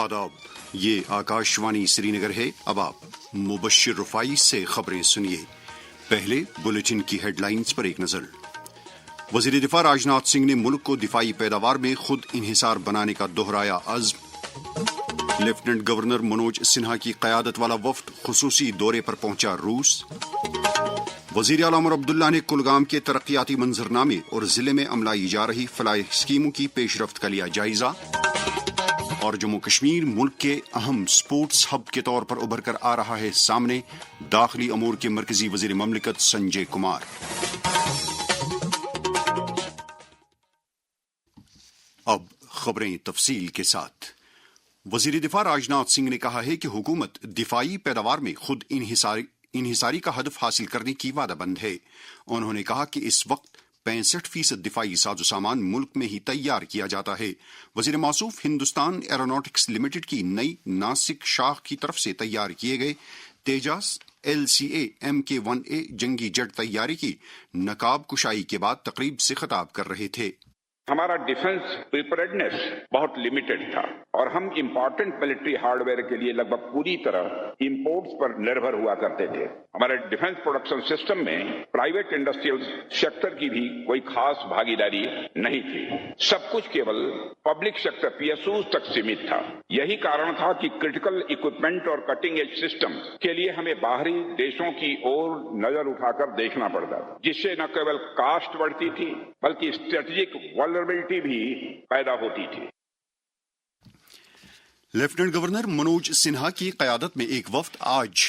آداب، یہ آکاشوانی سری نگر ہے۔ اب آپ مبشر رفائی سے خبریں سنیے۔ پہلے بلیٹن کی ہیڈ لائنز پر ایک نظر۔ وزیر دفاع راجناتھ سنگھ نے ملک کو دفاعی پیداوار میں خود انحصار بنانے کا دہرایا عزم۔ لیفٹیننٹ گورنر منوج سنہا کی قیادت والا وفد خصوصی دورے پر پہنچا روس۔ وزیر اعلیٰ عمر عبداللہ نے کلگام کے ترقیاتی منظرنامے اور ضلع میں عملائی جا رہی فلاحی اسکیموں کی پیش رفت کا لیا جائزہ۔ اور جموں کشمیر ملک کے اہم سپورٹس ہب کے طور پر ابھر کر آ رہا ہے سامنے، داخلی امور کے مرکزی وزیر مملکت سنجے کمار۔ اب خبریں تفصیل کے ساتھ۔ وزیر دفاع راجناتھ سنگھ نے کہا ہے کہ حکومت دفاعی پیداوار میں خود انحصاری کا ہدف حاصل کرنے کی وعدہ بند ہے۔ انہوں نے کہا کہ اس وقت 65% دفاعی ساز و سامان ملک میں ہی تیار کیا جاتا ہے۔ وزیر موصوف ہندوستان ایروناٹکس لمیٹڈ کی نئی ناسک شاخ کی طرف سے تیار کیے گئے تیجاس LCA MK-1A جنگی جیٹ طیارے کی نقاب کشائی کے بعد تقریب سے خطاب کر رہے تھے۔ ہمارا ڈیفنس پریپیئرڈنیس بہت لمیٹڈ تھا اور ہم امپورٹنٹ ملٹری ہارڈ ویئر کے لیے لگ بھگ پوری طرح امپورٹس پر نربھر ہوا کرتے تھے۔ ہمارے ڈیفنس پروڈکشن سسٹم میں پرائیویٹ انڈسٹریل سیکٹر کی بھی کوئی خاص بھاگیداری نہیں تھی، سب کچھ کیول پبلک سیکٹر PSUs تک سیمت تھا۔ یہی کارن تھا کہ کرٹیکل اکوپمنٹ اور کٹنگ ایج سسٹم کے لیے ہمیں باہری دیشوں کی اور نظر اٹھا کر دیکھنا پڑتا تھا، جس سے نہ کیول کاسٹ بڑھتی تھی بلکہ اسٹریٹجک vulnerability بھی پیدا ہوتی تھی۔ لیفٹیننٹ گورنر منوج سنہا کی قیادت میں ایک وفد آج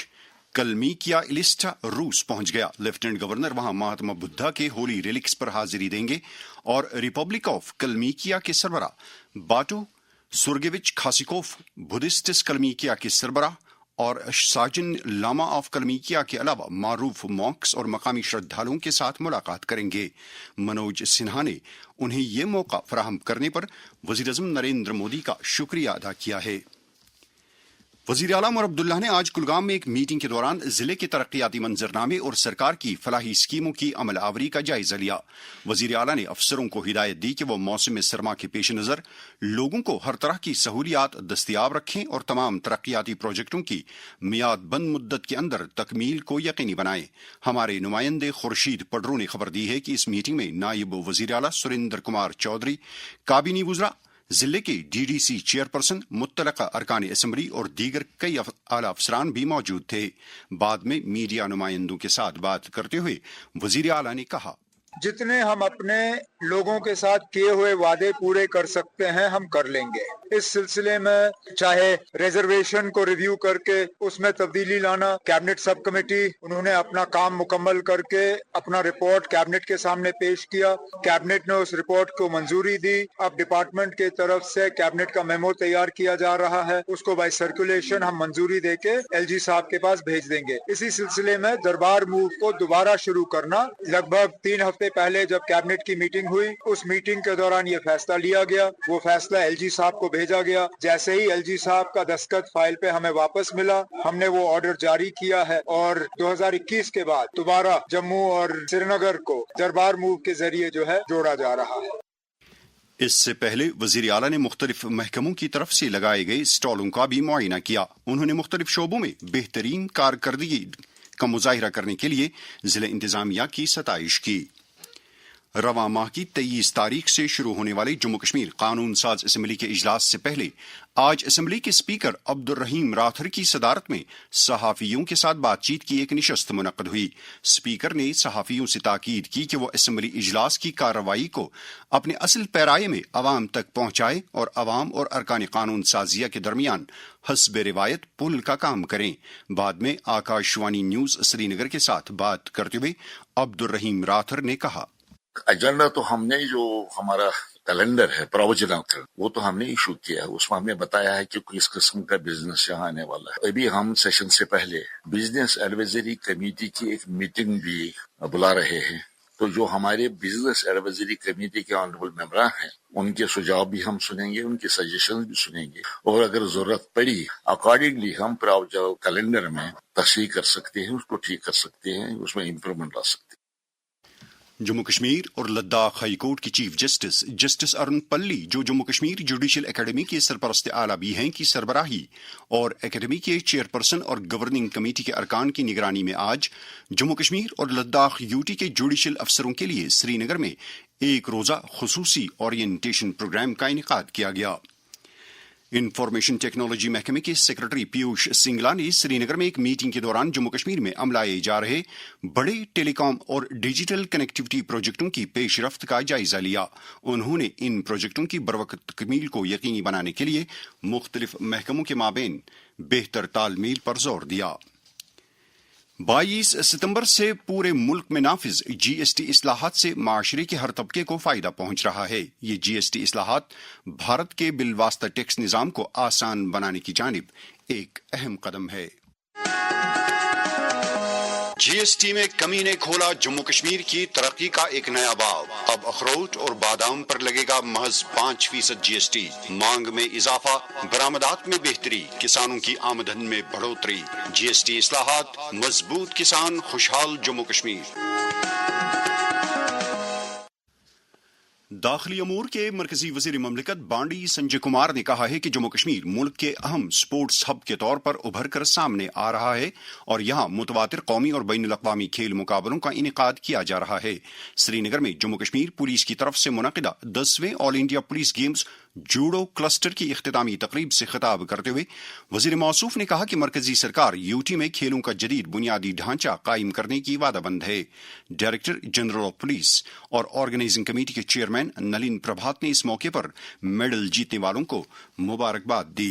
کلمیکیا السٹا روس پہنچ گیا۔ لیفٹیننٹ گورنر وہاں مہاتما بدھا کے ہولی ریلکس پر حاضری دیں گے اور ریپبلک آف کلمیکیا کے سربراہ باٹو سورگیوچ کھاسیکوف، بدھسٹس کلمیکیا کے سربراہ اور ساجن لاما آف کلمیکیا کے علاوہ معروف مونکس اور مقامی شردھالوں کے ساتھ ملاقات کریں گے۔ منوج سنہا نے انہیں یہ موقع فراہم کرنے پر وزیر اعظم نریندر مودی کا شکریہ ادا کیا ہے۔ وزیر اعلیٰ عمر عبداللہ نے آج کلگام میں ایک میٹنگ کے دوران ضلع کے ترقیاتی منظرنامے اور سرکار کی فلاحی اسکیموں کی عمل آوری کا جائزہ لیا۔ وزیر اعلیٰ نے افسروں کو ہدایت دی کہ وہ موسم سرما کے پیش نظر لوگوں کو ہر طرح کی سہولیات دستیاب رکھیں اور تمام ترقیاتی پروجیکٹوں کی میعاد بند مدت کے اندر تکمیل کو یقینی بنائیں۔ ہمارے نمائندے خورشید پڈرو نے خبر دی ہے کہ اس میٹنگ میں نائب وزیر اعلیٰ سریندر کمار چودھری، کابینی وزراء، ضلع کے DDC چیئرپرسن، متعلقہ ارکان اسمبلی اور دیگر کئی اعلی افسران بھی موجود تھے۔ بعد میں میڈیا نمائندوں کے ساتھ بات کرتے ہوئے وزیر اعلیٰ نے کہا، جتنے ہم اپنے لوگوں کے ساتھ کیے ہوئے وعدے پورے کر سکتے ہیں ہم کر لیں گے۔ اس سلسلے میں چاہے ریزرویشن کو ریویو کر کے اس میں تبدیلی لانا، کیبنٹ سب کمیٹی انہوں نے اپنا کام مکمل کر کے اپنا رپورٹ کیبنٹ کے سامنے پیش کیا، کیبنٹ نے اس رپورٹ کو منظوری دی۔ اب ڈپارٹمنٹ کے طرف سے کیبنٹ کا میمو تیار کیا جا رہا ہے، اس کو بائی سرکولیشن ہم منظوری دے کے LG صاحب کے پاس بھیج دیں گے۔ اسی سلسلے میں دربار موو کو دوبارہ شروع کرنا، لگ بھگ 3 ہفتے پہلے جب کیبنٹ کی میٹنگ ہوئی اس میٹنگ کے دوران یہ فیصلہ لیا گیا، وہ فیصلہ LG صاحب کو بھیجا گیا۔ جیسے ہی LG صاحب کا دستخط فائل پہ ہمیں واپس ملا، ہم نے وہ آرڈر جاری کیا ہے اور 2021 کے بعد دوبارہ جموں اور سری نگر کو دربار موو کے ذریعے جو ہے جوڑا جا رہا ہے۔ اس سے پہلے وزیر اعلیٰ نے مختلف محکموں کی طرف سے لگائے گئے اسٹالوں کا بھی معائنہ کیا۔ انہوں نے مختلف شعبوں میں بہترین کارکردگی کا مظاہرہ کرنے کے لیے ضلع انتظامیہ کی ستائش کی۔ رواں ماہ کی 23 تاریخ سے شروع ہونے والے جموں کشمیر قانون ساز اسمبلی کے اجلاس سے پہلے آج اسمبلی کے اسپیکر عبد الرحیم راتھر کی صدارت میں صحافیوں کے ساتھ بات چیت کی ایک نشست منعقد ہوئی۔ اسپیکر نے صحافیوں سے تاکید کی کہ وہ اسمبلی اجلاس کی کارروائی کو اپنے اصل پیرائے میں عوام تک پہنچائے اور عوام اور ارکان قانون سازیہ کے درمیان حسب روایت پل کا کام کریں۔ بعد میں آکاشوانی نیوز سری نگر کے ساتھ بات کرتے ہوئے عبد الرحیم راتھر نے کہا، ایجنڈا تو ہم نے جو ہمارا کیلنڈر ہے پروویژنل وہ تو ہم نے ایشو کیا ہے، اس میں ہم نے بتایا ہے کہ کس قسم کا بزنس یہاں آنے والا ہے۔ ابھی ہم سیشن سے پہلے بزنس ایڈوائزری کمیٹی کی ایک میٹنگ بھی بلا رہے ہیں، تو جو ہمارے بزنس ایڈوائزری کمیٹی کے آنریبل ممبران ہیں ان کے سجھاؤ بھی ہم سنیں گے، ان کے سجیشن بھی سنیں گے، اور اگر ضرورت پڑی اکارڈنگلی ہم جو کیلنڈر میں تصحیح کر سکتے ہیں، اس کو ٹھیک کر سکتے ہیں، اس میں امپرومنٹ لا سکتے ہیں۔ जम्मू कश्मीर और लद्दाख हाई कोर्ट की चीफ जस्टिस अरुण पल्ली, जो जम्मू कश्मीर जुडिशल एकेडमी के सरपरस्त आला भी हैं, की सरबराही और एकेडमी के चेयरपर्सन और गवर्निंग कमेटी के अरकान की निगरानी में आज जम्मू कश्मीर और लद्दाख यूटी के जुडिशल अफसरों के लिए श्रीनगर में एक रोजा खुसूसी ओरिएंटेशन प्रोग्राम का इनेकाद किया गया। इंफॉर्मेशन टेक्नोलॉजी महकमे के सेक्रेटरी पीयूष सिंगला ने श्रीनगर में एक मीटिंग के दौरान जम्मू कश्मीर में अमलाए जा रहे बड़े टेलीकॉम और डिजिटल कनेक्टिविटी प्रोजेक्टों की पेशरफ्त का जायजा लिया। उन्होंने इन प्रोजेक्टों की बरवक्त तकमील को यकीनी बनाने के लिए मुख्तलिफ महकमों के माबेन बेहतर तालमेल पर जोर दिया। 22 सितंबर से पूरे मुल्क में नाफिज जीएसटी इस्लाहात से माशरे के हर तबके को फायदा पहुंच रहा है। ये जीएसटी इस्लाहात भारत के बिलवास्ता टैक्स निजाम को आसान बनाने की जानिब एक अहम कदम है। जीएसटी में कमी ने खोला जम्मू कश्मीर की तरक्की का एक नया बाब। अब अखरोट और बादाम पर लगेगा महज 5% जीएसटी। मांग में इजाफा, बरामदात में बेहतरी, किसानों की आमदन में बढ़ोतरी। जीएसटी इस्लाहात, मजबूत किसान, खुशहाल जम्मू कश्मीर। दाखिली अमूर के मरकजी वजीर ममलिकत बांडी संजय कुमार ने कहा है कि जम्मू कश्मीर मुल्क के अहम स्पोर्ट्स हब के तौर पर उभर कर सामने आ रहा है और यहाँ मुतवातिर कौमी और बैनुल अक़वामी खेल मुकाबलों का इनेकाद किया जा रहा है। श्रीनगर में जम्मू कश्मीर पुलिस की तरफ से मुनक़िदा 10वें all India police games judo cluster की इख्तितामी तकरीब से खिताब करते हुए वजीर मौसूफ ने कहा कि मरकजी सरकार यूटी में खेलों का जदीद बुनियादी ढांचा कायम करने की वादाबंद है। डायरेक्टर जनरल ऑफ पुलिस और ऑर्गेनाइजिंग कमेटी के चेयरमैन नलिन प्रभात ने इस मौके पर मेडल जीतने वालों को मुबारकबाद दी।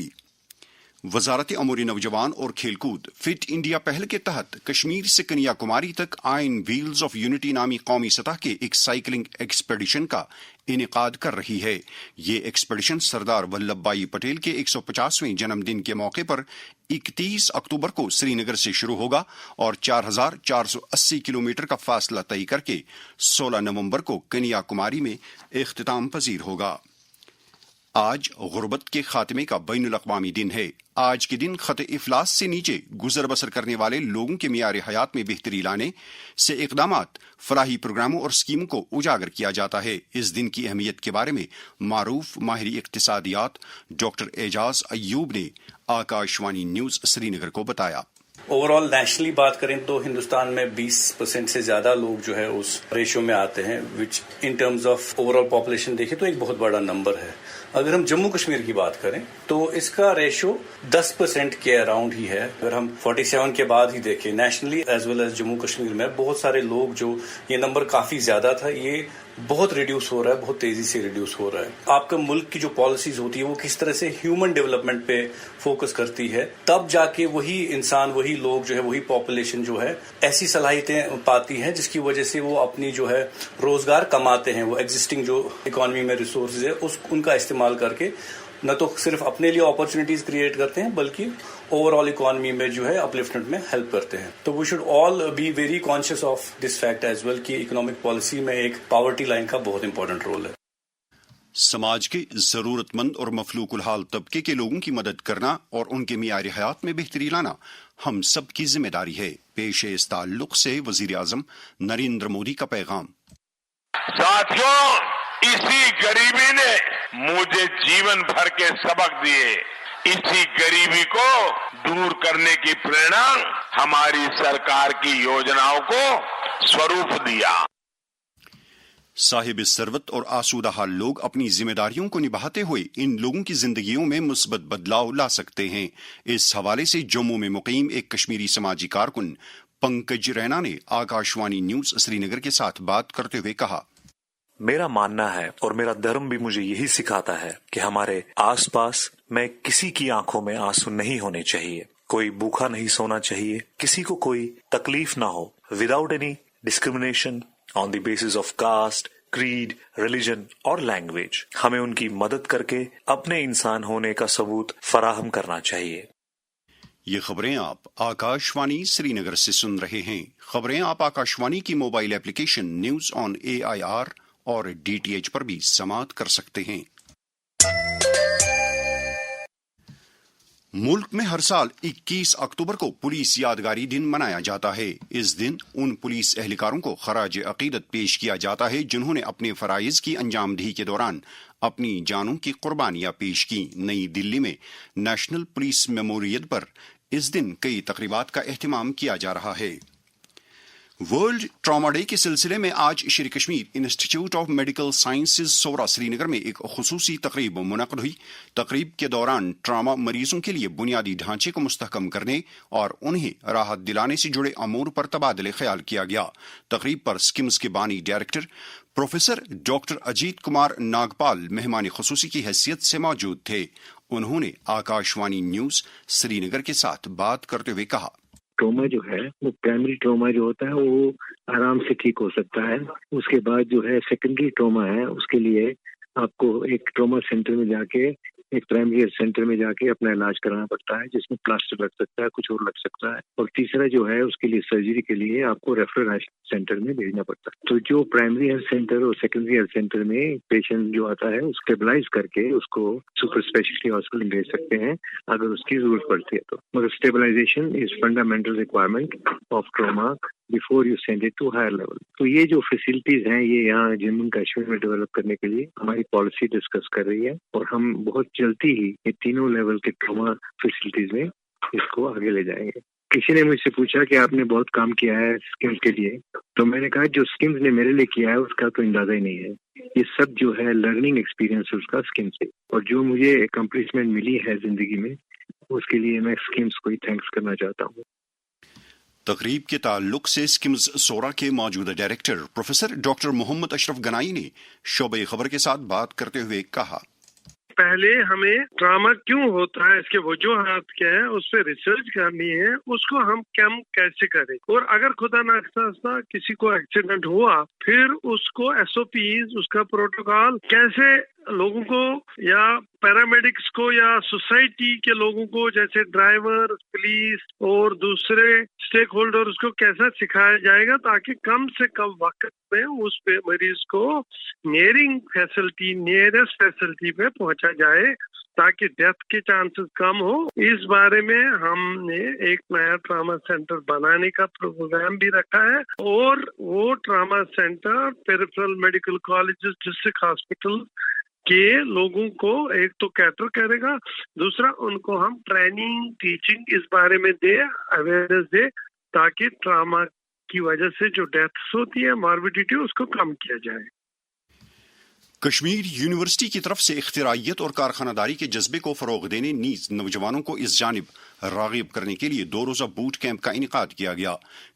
वजारत अमूर नौजवान और खेलकूद फिट इंडिया पहल के तहत कश्मीर से कन्याकुमारी तक आयन व्हील्स ऑफ यूनिटी नामी कौमी सतह के एक साइकिलिंग एक्सपेडिशन का इनेकाद कर रही है। ये एक्सपेडिशन सरदार वल्लभ भाई पटेल के 150वें जन्मदिन के मौके पर 31 अक्टूबर को श्रीनगर से शुरू होगा और 4,480 किलोमीटर का फासला तय करके 16 नवंबर को कन्याकुमारी में इख्तिताम पजीर होगा। आज गुर्बत के खात्मे का बैनुल अक़वामी दिन है। आज के दिन खत इफलास से नीचे गुजर बसर करने वाले लोगों के मियार हयात में बेहतरी लाने से इक़दामात, फलाही प्रोग्रामों और स्कीमों को उजागर किया जाता है। इस दिन की अहमियत के बारे में मारूफ माहिर इक़्तिसादियात डॉक्टर एजाज अय्यूब ने आकाशवाणी न्यूज श्रीनगर को बताया। ओवरऑल नेशनली बात करें तो हिंदुस्तान में 20% से ज्यादा लोग जो है उस रेशियो में आते हैं, which in terms of overall population देखें तो एक बहुत बड़ा नंबर है। अगर हम जम्मू कश्मीर की बात करें तो इसका रेशियो 10% के अराउंड ही है। अगर हम 47 के बाद ही देखें nationally as well as Jammu Kashmir में बहुत सारे लोग, जो ये नंबर काफी ज्यादा था, ये बहुत रिड्यूस हो रहा है, बहुत तेजी से रिड्यूस हो रहा है। आपका मुल्क की जो पॉलिसीज होती है वो किस तरह से ह्यूमन डेवलपमेंट पे फोकस करती है, तब जाके वही इंसान, वही लोग जो है, वही पॉपुलेशन जो है ऐसी सलाहियतें पाती है जिसकी वजह से वो अपनी जो है रोजगार कमाते हैं। वो एग्जिस्टिंग जो इकोनॉमी में रिसोर्सेज है उनका इस्तेमाल करके न तो सिर्फ अपने लिए अपॉर्चुनिटीज क्रिएट करते हैं बल्कि ओवरऑल इकोनॉमी में जो है अपलिफ्टमेंट में हेल्प करते हैं। तो we should all be very conscious of this fact as well कि इकोनॉमिक पॉलिसी में एक पॉवर्टी लाइन का बहुत इंपॉर्टेंट रोल है। समाज के जरूरतमंद और मफलूकुल हाल तबके के लोगों की मदद करना और उनके मियार हयात में बेहतरी लाना हम सब की जिम्मेदारी है। पेश है इस ताल्लुक से वजीर आजम नरेंद्र मोदी का पैगाम। साथियों, इसी गरीबी ने मुझे जीवन भर के सबक दिए। इसी गरीबी को दूर करने की प्रेरणा हमारी सरकार की योजनाओं को स्वरूप दिया। साहिब सरवत और आसूदा हाल लोग अपनी जिम्मेदारियों को निभाते हुए इन लोगों की जिंदगियों में मुस्बत बदलाव ला सकते हैं। इस हवाले से जम्मू में मुकीम एक कश्मीरी समाजी कारकुन पंकज रैना ने आकाशवाणी न्यूज श्रीनगर के साथ बात करते हुए कहा, मेरा मानना है और मेरा धर्म भी मुझे यही सिखाता है कि हमारे आसपास में किसी की आंखों में आंसू नहीं होने चाहिए, कोई भूखा नहीं सोना चाहिए, किसी को कोई तकलीफ ना हो, without any discrimination on the basis of caste, creed, religion और लैंग्वेज। हमें उनकी मदद करके अपने इंसान होने का सबूत फराहम करना चाहिए। ये खबरें आप आकाशवाणी श्रीनगर से सुन रहे हैं। खबरें आप आकाशवाणी की mobile application news on AIR और DTH पर भी समाअत कर सकते हैं। मुल्क में हर साल 21 अक्टूबर को पुलिस यादगारी दिन मनाया जाता है। इस दिन उन पुलिस एहलकारों को खराज अकीदत पेश किया जाता है जिन्होंने अपने फराइज की अंजामदही के दौरान अपनी जानों की कुर्बानियां पेश की। नई दिल्ली में नेशनल पुलिस मेमोरियल पर इस दिन कई तकरीबात का एहतमाम किया जा रहा है। वर्ल्ड ट्रॉमा डे के सिलसिले में आज Sher Kashmir institute of medical sciences Soura Srinagar में एक खुसूसी तकरीब मुनक़द हुई। तकरीब के दौरान ट्रॉमा मरीजों के लिए बुनियादी ढांचे को मुस्तहकम करने और उन्हें राहत दिलाने से जुड़े अमूर पर तबादले ख्याल किया गया। तकरीब पर स्किम्स के बानी director professor doctor Ajit Kumar Nagpal मेहमान खुसूसी की हैसियत से मौजूद थे। उन्होंने आकाशवाणी न्यूज श्रीनगर के साथ बात करते हुए कहा, ट्रोमा जो है वो प्राइमरी ट्रोमा जो होता है वो आराम से ठीक हो सकता है। उसके बाद जो है सेकेंडरी ट्रोमा है, उसके लिए आपको एक ट्रोमा सेंटर में जाके, एक प्राइमरी हेल्थ सेंटर में जाके अपना इलाज कराना पड़ता है, जिसमें प्लास्टर लग सकता है, कुछ और लग सकता है। और तीसरा जो है उसके लिए सर्जरी के लिए आपको रेफरल सेंटर में भेजना पड़ता है। तो जो प्राइमरी हेल्थ सेंटर और सेकेंडरी हेल्थ सेंटर में पेशेंट जो आता है उसको स्टेबलाइज करके उसको सुपर स्पेशलिटी हॉस्पिटल भेज सकते हैं अगर उसकी जरूरत पड़ती है तो। मगर stabilization is fundamental requirement of trauma before you send it to higher level. तो ये जो फैसिलिटीज हैं ये यहाँ जम्मू कश्मीर में डेवलप करने के लिए हमारी पॉलिसी डिस्कस कर रही है और हम बहुत जल्दी ही ये तीनों लेवल के ट्रॉमा फैसिलिटीज में इसको आगे ले जाएंगे। किसी ने मुझसे पूछा कि आपने बहुत काम किया है स्किम्स के लिए, तो मैंने कहा जो स्किम्स ने मेरे लिए किया है उसका तो अंदाजा ही नहीं है। ये सब जो है लर्निंग एक्सपीरियंस उसका स्किम्स से, और जो मुझे अकम्पलिशमेंट मिली है जिंदगी में उसके लिए मैं स्किम्स को ही थैंक्स करना चाहता हूँ। तकरीब के ताल्लुक से स्किम्स सोरा के मौजूदा director professor doctor Mohammad Ashraf Ganai ने शोबे खबर के साथ बात करते हुए कहा, पहले हमें ट्रॉमा क्यों होता है, इसके वजूहात क्या है, उस पर रिसर्च करनी है, उसको हम कम कैसे करें। और अगर खुदा ना खास्ता किसी को एक्सीडेंट हुआ, फिर उसको SOPs, उसका प्रोटोकॉल कैसे लोगों को या पैरामेडिक्स को या सोसाइटी के लोगों को, जैसे ड्राइवर, पुलिस और दूसरे स्टेक होल्डर्स को कैसा सिखाया जाएगा ताकि कम से कम वक्त में उस मरीज को नियरेस्ट फैसिलिटी पे पहुंचा जाए ताकि डेथ के चांसेस कम हो। इस बारे में हमने एक नया ट्रामा सेंटर बनाने का प्रोग्राम भी रखा है और वो trauma centre peripheral medical colleges, district hospital के लोगों को एक तो कैटर करेगा, दूसरा उनको हम ट्रेनिंग, टीचिंग इस बारे में दे, अवेयरनेस दे ताकि ट्रामा की वजह से जो डेथ्स होती है, मॉर्बिडिटी, उसको कम किया जाए। कश्मीर यूनिवर्सिटी की तरफ से इख्तिराइयत और कारखानादारी के जज्बे को फरोग देने नीज नौजवानों को इस जानिब रागिब करने के लिए 2 रोज़ा बूट कैंप का इनेकाद किया गया।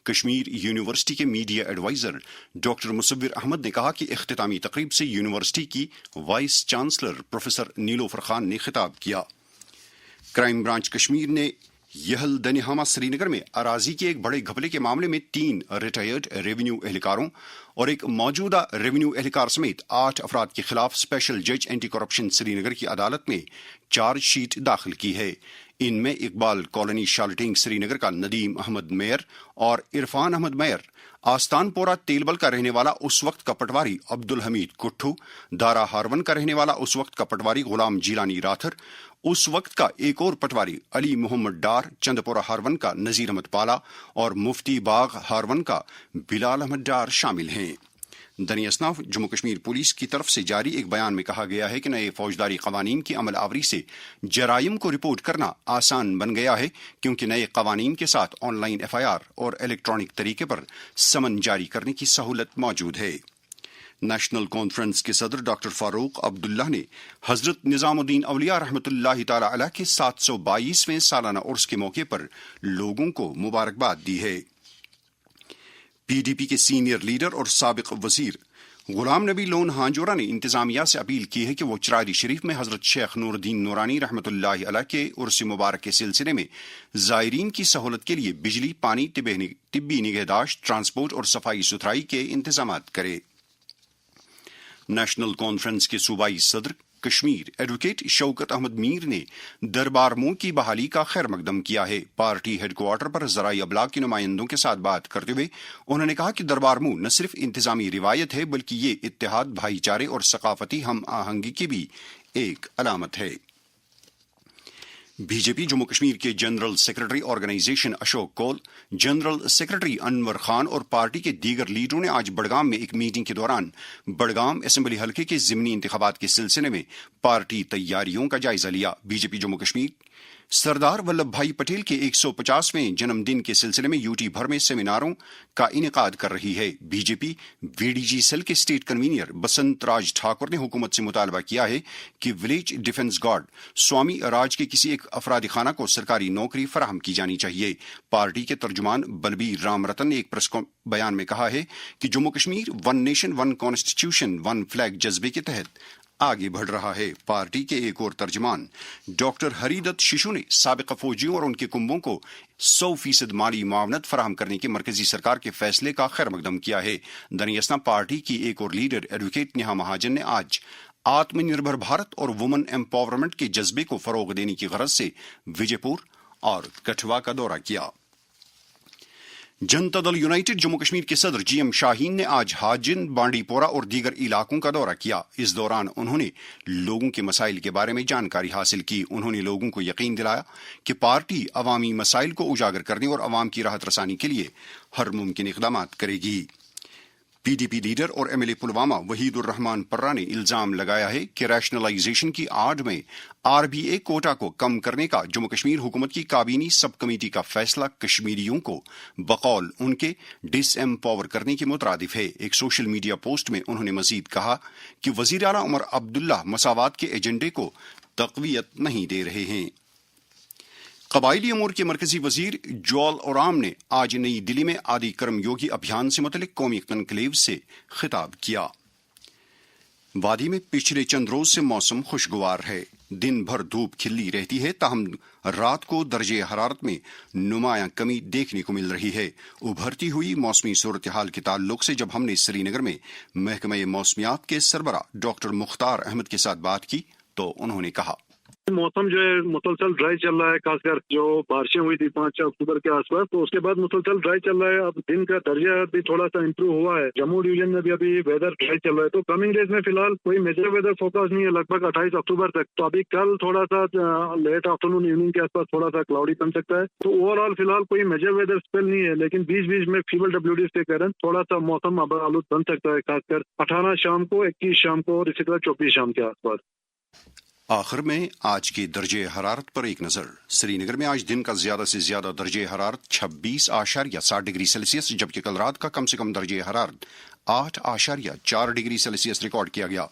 कश्मीर यूनिवर्सिटी के media adviser doctor Musavvir Ahmad ने कहा कि इख्तितामी तकरीब से यूनिवर्सिटी की vice chancellor professor Nilofar Khan ने खिताब किया। क्राइम ब्रांच कश्मीर ने यहल दनिहामा श्रीनगर में अराजी के एक बड़े घपले के मामले में 3 रिटायर्ड रेवेन्यू एहलकारों और एक मौजूदा रेवेन्यू एहलकार समेत 8 अफराद के खिलाफ स्पेशल जज एंटी करप्शन श्रीनगर की अदालत में चार्जशीट दाखिल की है। इनमें इकबाल कॉलोनी शालटिंग श्रीनगर का नदीम अहमद मेयर और इरफान अहमद मेयर, आस्तानपोरा तेलबल का रहने वाला उस वक्त का पटवारी अब्दुल हमीद कुट्ठू, दारा हारवन का रहने वाला उस वक्त का पटवारी गुलाम जीलानी राथर, उस वक्त का एक और पटवारी अली मोहम्मद डार, चंदपोरा हारवन का नजीर अहमद पाला और मुफ्ती बाग हारवन का बिलाल अहमद डार शामिल हैं। दनियासनाफ जम्मू कश्मीर पुलिस की तरफ से जारी एक बयान में कहा गया है कि नए फौजदारी कवानीन की अमल आवरी से जराइम को रिपोर्ट करना आसान बन गया है, क्योंकि नए कवानीन के साथ ऑनलाइन FIR और इलेक्ट्रॉनिक तरीके पर समन जारी करने की सहूलत मौजूद है। नेशनल कॉन्फ्रेंस के सदर डॉक्टर फारूक अब्दुल्ला ने हजरत निजामुद्दीन औलिया रहमतुल्लाहि ताला अलैह के 722वें सालाना उर्स के मौके पर लोगों को मुबारकबाद दी है। PDP के सीनियर लीडर और साबिक वजीर गुलाम नबी लोन हांजोरा ने इंतजामिया से अपील की है कि वो चरारी शरीफ में हजरत शेख नूरुद्दीन नूरानी रहमतुल्लाहि अलैह के उर्स मुबारक के सिलसिले में जायरीन की सहूलत के लिए बिजली, पानी, तिब्बी निगहदाश्त, ट्रांसपोर्ट और सफाई सुथराई के इंतजामात करे। नेशनल कॉन्फ्रेंस के सूबाई सदर कश्मीर एडवोकेट शौकत अहमद मीर ने दरबार मुंह की बहाली का खैर मकदम किया है। पार्टी हेडक्वार्टर पर ज़राई अबलाग के नुमाइंदों के साथ बात करते हुए उन्होंने कहा कि दरबार मुंह न सिर्फ इंतजामी रिवायत है बल्कि ये इत्तेहाद, भाईचारे और सकाफती हम आहंगी की भी एक अलामत है। बीजेपी जम्मू कश्मीर के general secretary organisation Ashok Kaul, general secretary Anwar Khan और पार्टी के दीगर लीडरों ने आज बड़गाम में एक मीटिंग के दौरान बड़गाम असेंबली हलके के ज़िमनी इंतखाबात के सिलसिले में पार्टी तैयारियों का जायजा लिया। बीजेपी जम्मू कश्मीर सरदार वल्लभ भाई पटेल के 150वें जन्मदिन के सिलसिले में यूटी भर में सेमिनारों का इनेकाद कर रही है। बीजेपी वीडीजी सेल के स्टेट कन्वीनर बसंत राज ठाकुर ने हुकूमत से मुतालबा किया है कि विलेज डिफेंस गार्ड स्वामी राज के किसी एक अफरादी खाना को सरकारी नौकरी फराहम की जानी चाहिए। पार्टी के तर्जुमान बलबीर राम रतन ने एक प्रेस बयान में कहा है कि Jammu Kashmir one nation one constitution one flag जज्बे के तहत आगे बढ़ रहा है। पार्टी के एक और तर्जमान डॉक्टर हरिदत्त शिशु ने साबिका फौजियों और उनके कुंबों को 100% माली मुआवनत फराहम करने के मरकजी सरकार के फैसले का खैर मकदम किया है। दरअसल पार्टी की एक और लीडर एडवोकेट नेहा महाजन ने आज आत्मनिर्भर भारत और वुमन एम्पावरमेंट के जज्बे को फरोग देने की गरज से विजयपुर और कठुआ का दौरा किया। जनता दल यूनाइटेड जम्मू कश्मीर के सदर जीएम शाहीन ने आज हाजिन, बांडीपोरा और दीगर इलाकों का दौरा किया। इस दौरान उन्होंने लोगों के मसाइल के बारे में जानकारी हासिल की। उन्होंने लोगों को यकीन दिलाया कि पार्टी अवामी मसाइल को उजागर करने और अवाम की राहत रसानी के लिए हर मुमकिन इक़दाम करेगी। पीडीपी लीडर और एमएलए पुलवामा वहीदुर रहमान पर्रा ने इल्जाम लगाया है कि रैशनलाइजेशन की आड़ में आरबीए कोटा को कम करने का जम्मू कश्मीर हुकूमत की काबीनी सब कमेटी का फैसला कश्मीरियों को बकौल उनके डिसएम्पावर करने के मुतरादिफ है। एक सोशल मीडिया पोस्ट में उन्होंने मजीद कहा कि वजीर आला उमर अब्दुल्ला मसावात के एजेंडे को तक़वियत नहीं दे रहे हैं। कबायली अमूर के मरकजी वजीर जोल ओराम ने आज नई दिल्ली में आदि कर्म योगी अभियान से मुतल्लिक कौमी कनक्लेव से खिताब किया। वादी में पिछले चंद रोज से मौसम खुशगवार है। दिन भर धूप खिली रहती है, ताहम रात को दर्जे हरारत में नुमायां कमी देखने को मिल रही है। उभरती हुई मौसमी सूरत हाल के ताल्लुक से जब हमने श्रीनगर में महकमे मौसमियात के सरबरा डॉक्टर मुख्तार अहमद के साथ बात की तो उन्होंने कहा, मौसम जो है मुसलसल ड्राई चल रहा है, खासकर जो बारिशें हुई थी 5 अक्टूबर के आसपास, तो उसके बाद मुसलसल ड्राई चल रहा है। अब दिन का दर्जा भी थोड़ा सा इम्प्रूव हुआ है। जम्मू डिवीजन में भी अभी वेदर ड्राई चल रहा है। तो कमिंग डेज में फिलहाल कोई मेजर वेदर फोकस नहीं है लगभग 28 अक्टूबर तक। तो अभी कल थोड़ा सा लेट आफ्टरनून इवनिंग के आसपास थोड़ा सा क्लाउडी बन सकता है। तो ओवरऑल फिलहाल कोई मेजर वेदर स्पेल नहीं है, लेकिन बीच बीच में फीबल डब्ल्यूडीज के कारण थोड़ा सा मौसम अब आलूद बन सकता है, खासकर 18 शाम को, 21 शाम को और इसी तरह 24 शाम के आसपास। आखिर में आज के दर्जे हरारत पर एक नजर। श्रीनगर में आज दिन का ज्यादा से ज्यादा दर्जे हरारत 26.7 डिग्री सेल्सियस, जबकि कल रात का कम से कम दर्जे हरारत 8.4 डिग्री सेल्सियस रिकॉर्ड किया गया।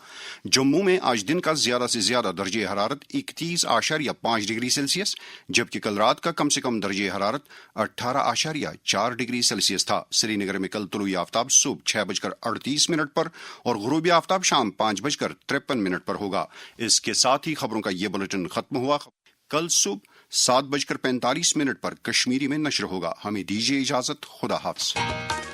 जम्मू में आज दिन का ज्यादा से ज्यादा दर्जे हरारत 31.5 डिग्री सेल्सियस, जबकि कल रात का कम से कम दर्जे हरारत 18.4 डिग्री सेल्सियस था। श्रीनगर में कल तुलुई आफ्ताब सुबह 6:38 पर और गुरूबी आफ्ताब शाम 5:53 पर होगा। इसके साथ ही खबरों का ये बुलेटिन खत्म हुआ। कल सुबह 7:45 पर कश्मीरी में नश्र होगा। हमें दीजिए इजाजत। खुदा हाफ़िज़।